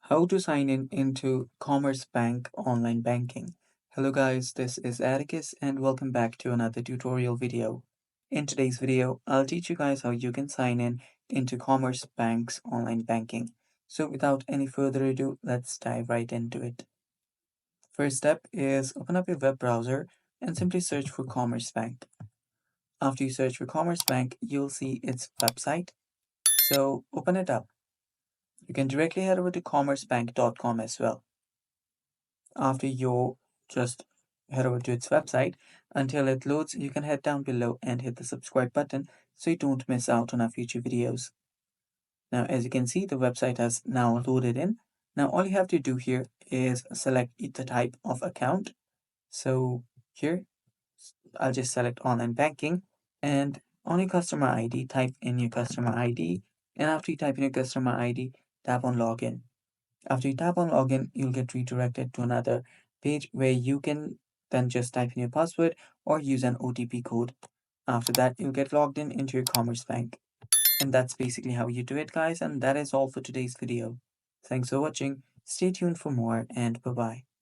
How to sign in into Commerce Bank online banking. Hello guys, this is Atticus and welcome back to another tutorial video. In today's video, I'll teach you guys how you can sign in into Commerce Bank's online banking. So without any further ado, let's dive right into it. First step is open up your web browser and simply search for Commerce Bank. After you search for Commerce Bank, you'll see its website. So open it up. You can directly head over to commercebank.com as well. After you just head over to its website, until it loads, you can head down below and hit the subscribe button so you don't miss out on our future videos. Now, as you can see, the website has now loaded in. Now, all you have to do here is select the type of account. So here, I'll just select online banking, and on your customer ID, type in your customer ID. And after you type in your customer ID, tap on login. After you tap on login, you'll get redirected to another page where you can then just type in your password or use an OTP code. After that, you'll get logged in into your Commerce Bank. And that's basically how you do it, guys. And that is all for today's video. Thanks for watching. Stay tuned for more and bye bye.